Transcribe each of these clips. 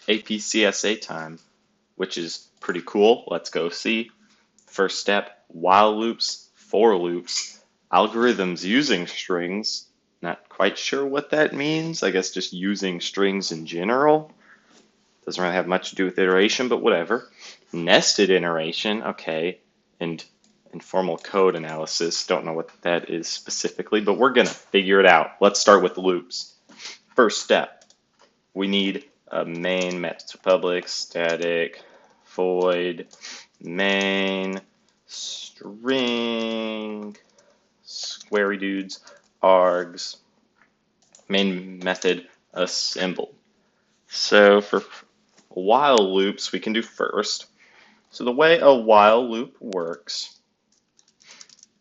AP CSA time, which is pretty cool. Let's go see. First step, while loops, for loops, algorithms using strings. Not quite sure what that means. I guess just using strings in general. Doesn't really have much to do with iteration, but whatever. Nested iteration, okay. And informal code analysis, don't know what that is specifically, but we're gonna figure it out. Let's start with loops. First step, we need a main method. So public static void main string squarey dudes args main method assembled. So for while loops we can do first. So the way a while loop works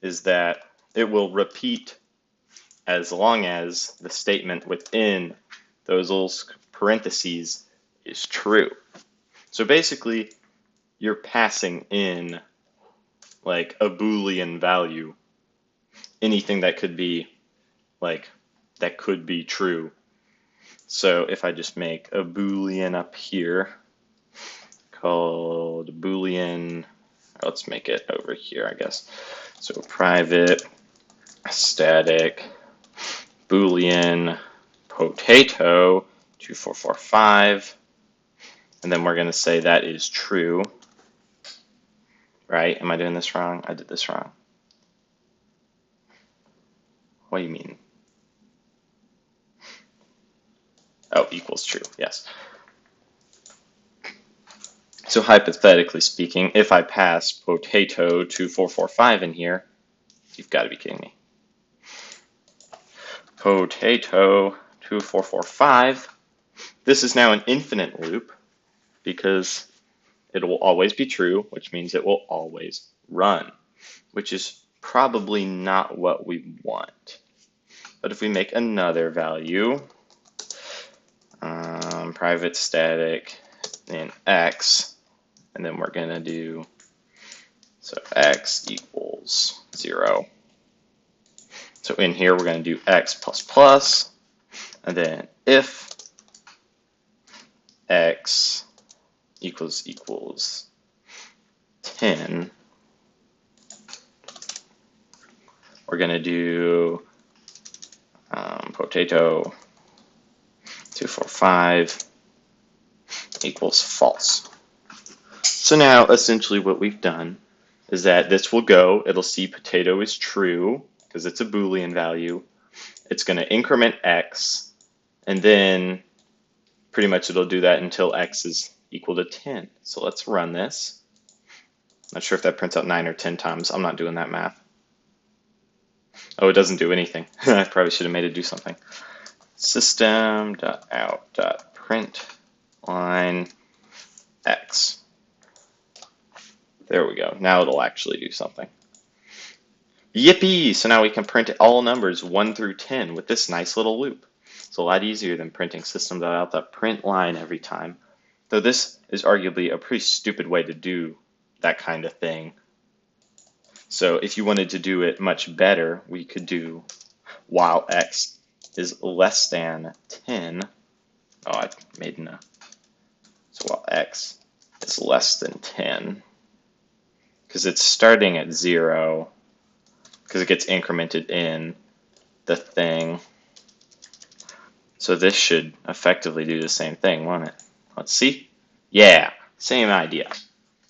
is that it will repeat as long as the statement within those little parentheses is true. So basically, you're passing in like a Boolean value, anything that could be true. So if I just make a Boolean up here called Boolean, let's make it over here, I guess. So private static Boolean potato 2445, and then we're going to say that is true, right? Am I doing this wrong? I did this wrong. What do you mean? Oh, equals true, yes. So hypothetically speaking, if I pass potato 2445 in here, you've got to be kidding me. Potato 2445. This is now an infinite loop because it will always be true, which means it will always run, which is probably not what we want. But if we make another value, private static and x, and then we're going to do, so x equals 0. So in here we're going to do x plus plus, and then if x equals 10, we're going to do potato 245 equals false. So now essentially what we've done is that this will go, it'll see potato is true because it's a Boolean value. It's going to increment x, and then pretty much it'll do that until x is equal to 10. So let's run this. Not sure if that prints out 9 or 10 times. I'm not doing that math. Oh, it doesn't do anything. I probably should have made it do something. System.out.print line x. There we go. Now it'll actually do something. Yippee! So now we can print all numbers 1 through 10 with this nice little loop. It's a lot easier than printing system.out.print line every time. Though this is arguably a pretty stupid way to do that kind of thing. So if you wanted to do it much better, we could do while x is less than 10. Oh, I made a. So while x is less than 10, because it's starting at 0, because it gets incremented in the thing. So this should effectively do the same thing, won't it? Let's see. Yeah, same idea.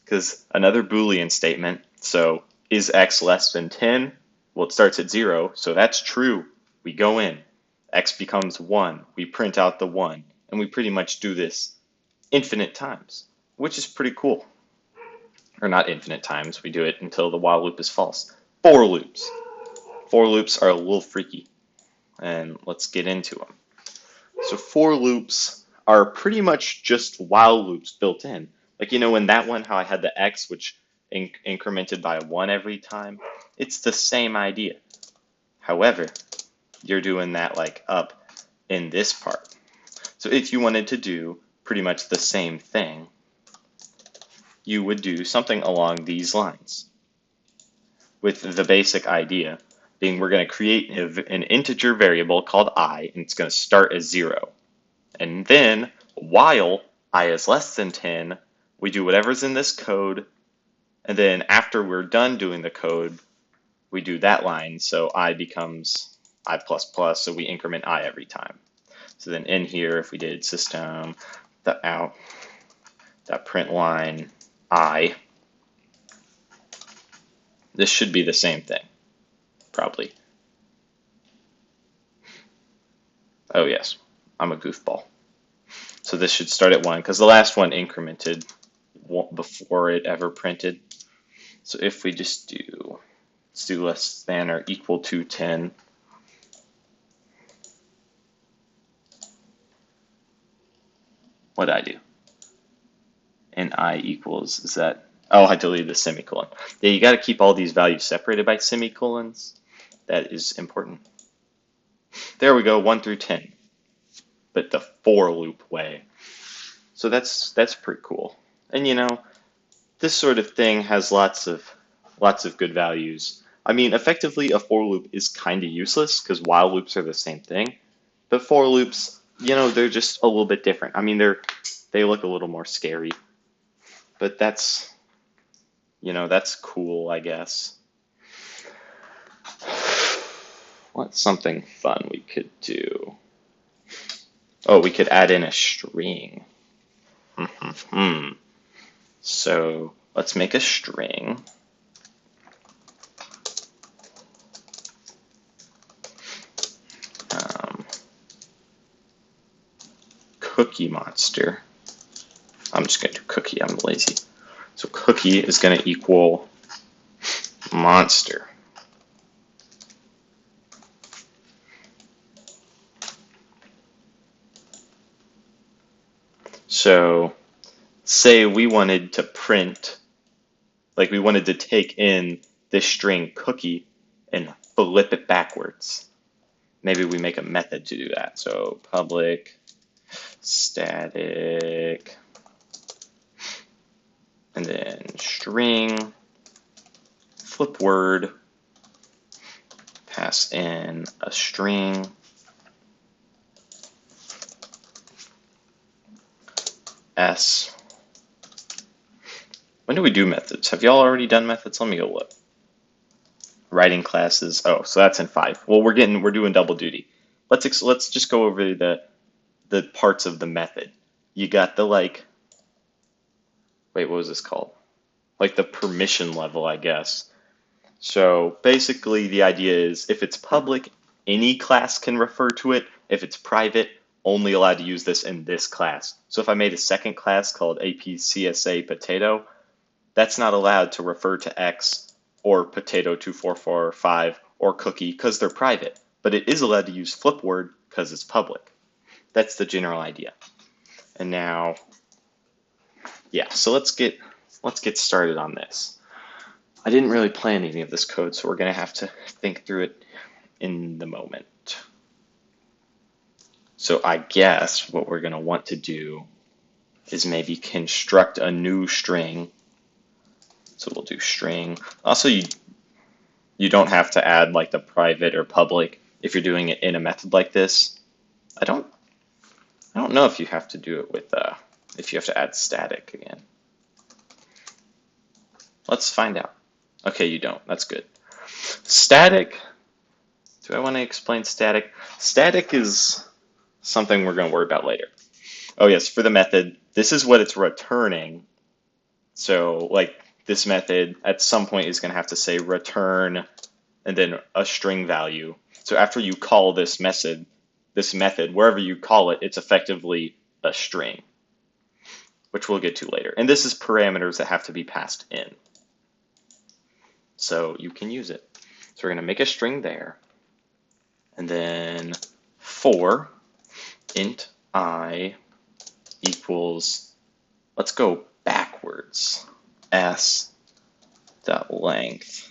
Because another Boolean statement, so is x less than 10? Well, it starts at 0, so that's true. We go in. X becomes 1. We print out the 1. And we pretty much do this infinite times, which is pretty cool. Or not infinite times. We do it until the while loop is false. For loops. For loops are a little freaky. And let's get into them. So for loops are pretty much just while loops built in. Like, you know, in that one, how I had the x, which incremented by 1 every time, it's the same idea. However, you're doing that like up in this part. So if you wanted to do pretty much the same thing, you would do something along these lines. With the basic idea being we're going to create an integer variable called I, and it's going to start as 0. And then while I is less than 10, we do whatever's in this code, and then after we're done doing the code, we do that line, so I becomes I plus plus, so we increment I every time. So then in here, if we did system out that print line I, this should be the same thing, probably. Oh yes, I'm a goofball. So this should start at 1 because the last one incremented before it ever printed. So if we just do, let's do less than or equal to 10. What did I do? And I equals, is that, oh, I deleted the semicolon. Yeah, you got to keep all these values separated by semicolons. That is important. There we go, 1 through 10, but the for loop way. So that's pretty cool. And you know, this sort of thing has lots of good values. I mean, effectively, a for loop is kind of useless because while loops are the same thing, but for loops, you know, they're just a little bit different. I mean, they look a little more scary, but that's, you know, that's cool, I guess. What's something fun we could do? Oh, we could add in a string. So let's make a string. Cookie monster. I'm just going to do cookie, I'm lazy. So cookie is going to equal monster. So say we wanted to print, like we wanted to take in this string cookie and flip it backwards. Maybe we make a method to do that. So public static and then string flip word, pass in a string, s. When do we do methods? Have y'all already done methods? Let me go look. Writing classes. Oh, so that's in 5. Well, we're doing double duty. Let's just go over the parts of the method. You got the wait, what was this called? Like the permission level, I guess. So basically the idea is if it's public, any class can refer to it. If it's private, only allowed to use this in this class. So if I made a second class called AP CSA potato, that's not allowed to refer to X or potato 2445 or cookie because they're private, but it is allowed to use flip word because it's public. That's the general idea. And now, yeah, so let's get started on this. I didn't really plan any of this code, so we're going to have to think through it in the moment. So I guess what we're going to want to do is maybe construct a new string. So we'll do string. Also, you don't have to add like the private or public if you're doing it in a method like this. I don't know if you have to do it with if you have to add static again. Let's find out. Okay, you don't. That's good. Static. Do I want to explain static? Static is something we're going to worry about later. Oh yes, for the method, this is what it's returning. So like this method at some point is going to have to say return and then a string value. So after you call this method, wherever you call it, it's effectively a string, which we'll get to later. And this is parameters that have to be passed in. So you can use it. So we're going to make a string there. And then for int I equals, let's go backwards, s dot length.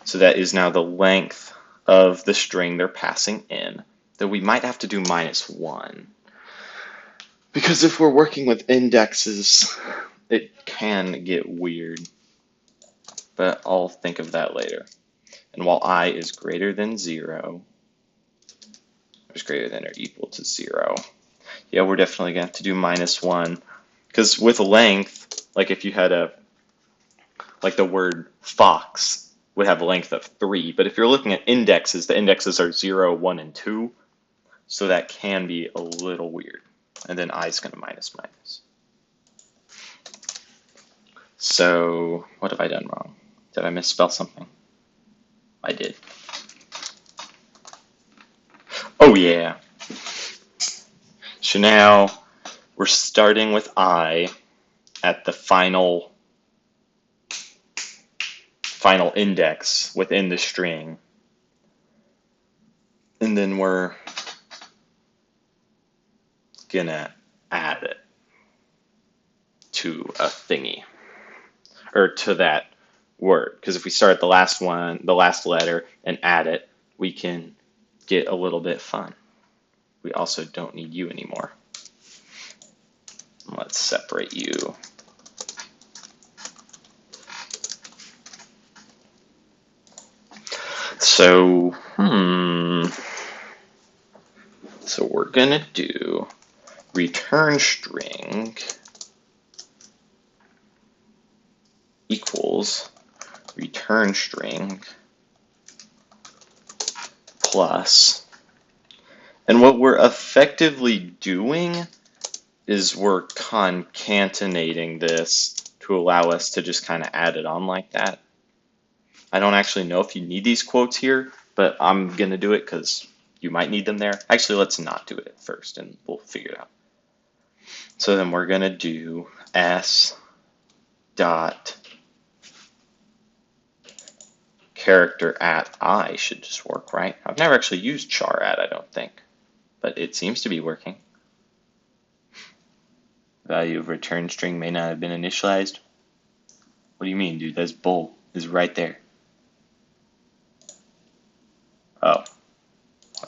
So that is now the length of the string they're passing in. Though we might have to do -1. Because if we're working with indexes, it can get weird. But I'll think of that later. And while I is greater than 0, numbers greater than or equal to 0. Yeah, we're definitely going to have to do -1, because with length, like if you had like the word fox would have a length of 3, but if you're looking at indexes, the indexes are 0, 1, and 2, so that can be a little weird. And then I is going to minus. So what have I done wrong? Did I misspell something? I did. Oh yeah. So now we're starting with I at the final index within the string. And then we're gonna add it to a thingy, or to that word. Because if we start the last letter, and add it, we can get a little bit fun. We also don't need you anymore. Let's separate you. So, so we're gonna do return string equals return string plus, and what we're effectively doing is we're concatenating this to allow us to just kind of add it on like that. I don't actually know if you need these quotes here, but I'm going to do it because you might need them there. Actually, let's not do it at first, and we'll figure it out. So then we're going to do s dot character at I should just work, right? I've never actually used char at, I don't think, but it seems to be working. Value of return string may not have been initialized. What do you mean, dude? That's bull. Is right there. Oh,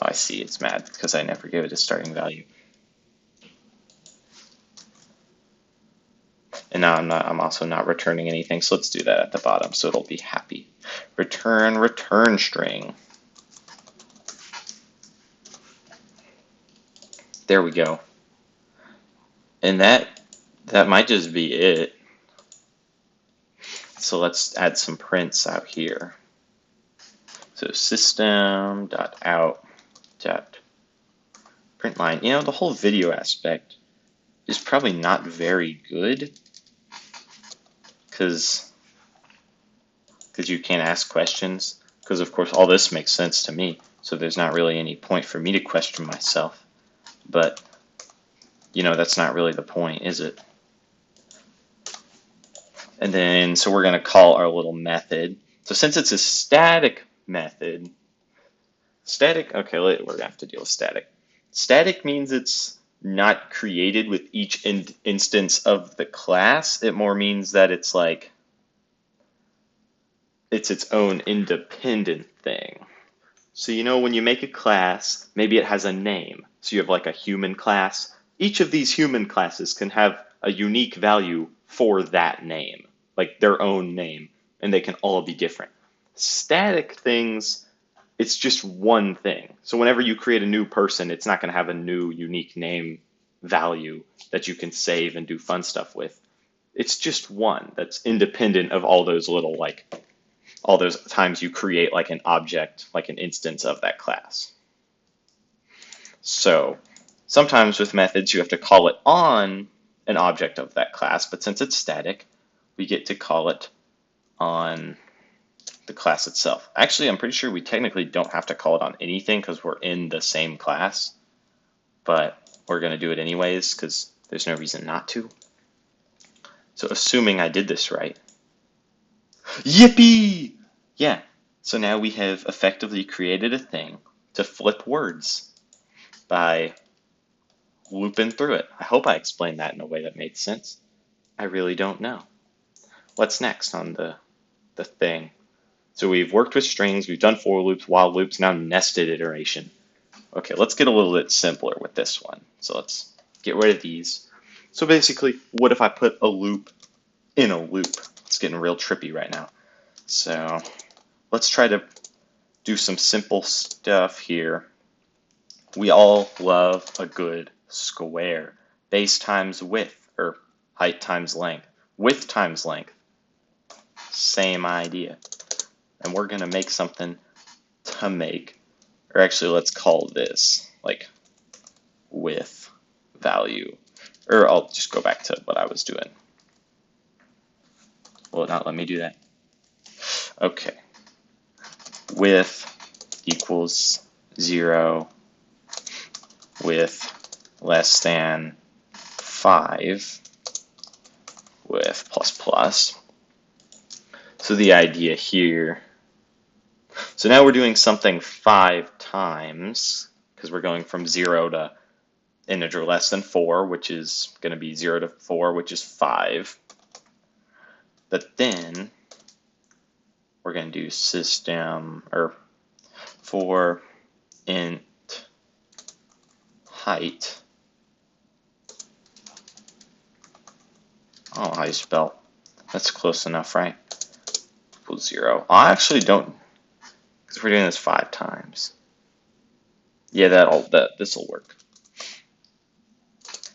I see. It's mad because I never gave it a starting value. And now I'm also not returning anything, so let's do that at the bottom so it'll be happy. Return string. There we go. And that might just be it. So let's add some prints out here. So system.out.println. You know, the whole video aspect is probably not very good because you can't ask questions, because of course all this makes sense to me, so there's not really any point for me to question myself. But you know, that's not really the point, is it? And then so we're going to call our little method. So since it's a static method, okay, we're going to have to deal with static. Static means it's not created with each instance of the class. It more means that it's like it's its own independent thing. So you know, when you make a class, maybe it has a name. So you have like a human class. Each of these human classes can have a unique value for that name, like their own name, and they can all be different. Static things, it's just one thing. So whenever you create a new person, it's not going to have a new unique name value that you can save and do fun stuff with. It's just one that's independent of all those little, like, all those times you create like an object, like an instance of that class. So sometimes with methods you have to call it on an object of that class, but since it's static, we get to call it on the class itself. Actually, I'm pretty sure we technically don't have to call it on anything because we're in the same class, but we're going to do it anyways because there's no reason not to. So assuming I did this right. Yippee! Yeah, so now we have effectively created a thing to flip words by looping through it. I hope I explained that in a way that made sense. I really don't know. What's next on the thing? So we've worked with strings, we've done for loops, while loops, now nested iteration. Okay, let's get a little bit simpler with this one. So let's get rid of these. So basically, what if I put a loop in a loop? It's getting real trippy right now. So let's try to do some simple stuff here. We all love a good square. Base times width, or height times length. Width times length, same idea. And we're going to make something to make, or actually let's call this like width value. Or I'll just go back to what I was doing. Will it not let me do that? Okay. Width equals 0 with less than 5 with plus plus. So the idea here, so now we're doing something 5 times, because we're going from 0 to integer less than 4, which is going to be 0 to 4, which is 5. But then we're going to do system, or for int height. I don't know how you spell. That's close enough, right? Equals 0. I actually don't, because we're doing this 5 times. Yeah, this will work.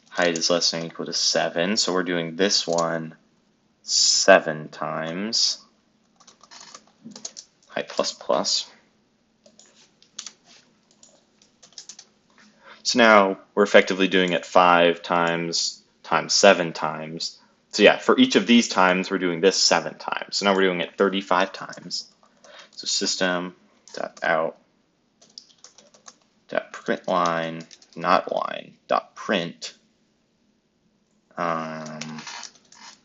Height is less than or equal to 7, so we're doing this one 7 times. Height plus plus. So now we're effectively doing it 5 times 7 times. So yeah, for each of these times, we're doing this 7 times. So now we're doing it 35 times. So system.out.println, not line, .print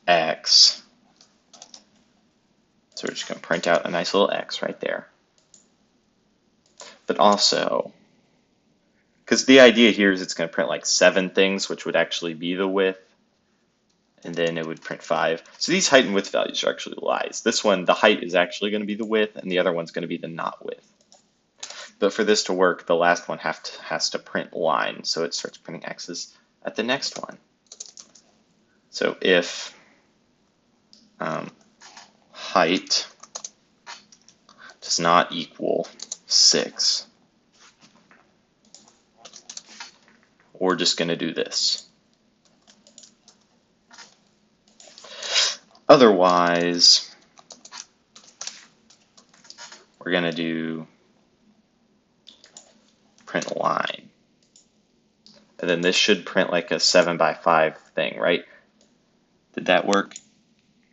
x. So we're just going to print out a nice little x right there. But also, because the idea here is it's going to print like 7 things, which would actually be the width, and then it would print 5. So these height and width values are actually lies. This one, the height is actually going to be the width, and the other one's going to be the not width. But for this to work, the last one has to print line, so it starts printing x's at the next one. So if height does not equal 6, we're just going to do this. Otherwise, we're going to do print line. And then this should print like a 7 by 5 thing, right? Did that work?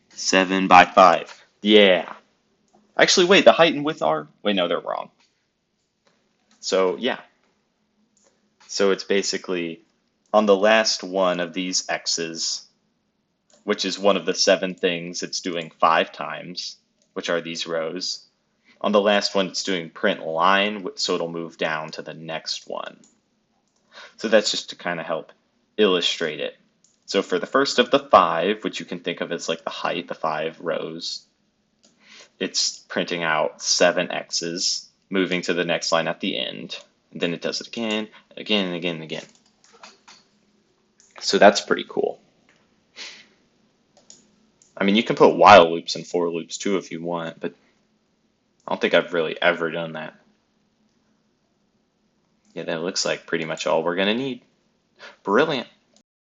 7 by 5. Yeah. Actually, wait, the height and width are? Wait, no, they're wrong. So, yeah. So it's basically on the last one of these x's, which is one of the 7 things it's doing 5 times, which are these rows. On the last one, it's doing print line, so it'll move down to the next one. So that's just to kind of help illustrate it. So for the first of the 5, which you can think of as like the height, the 5 rows, it's printing out 7 x's, moving to the next line at the end. And then it does it again, again, and again, and again. So that's pretty cool. I mean, you can put while loops and for loops too if you want, but I don't think I've really ever done that. Yeah, that looks like pretty much all we're going to need. Brilliant.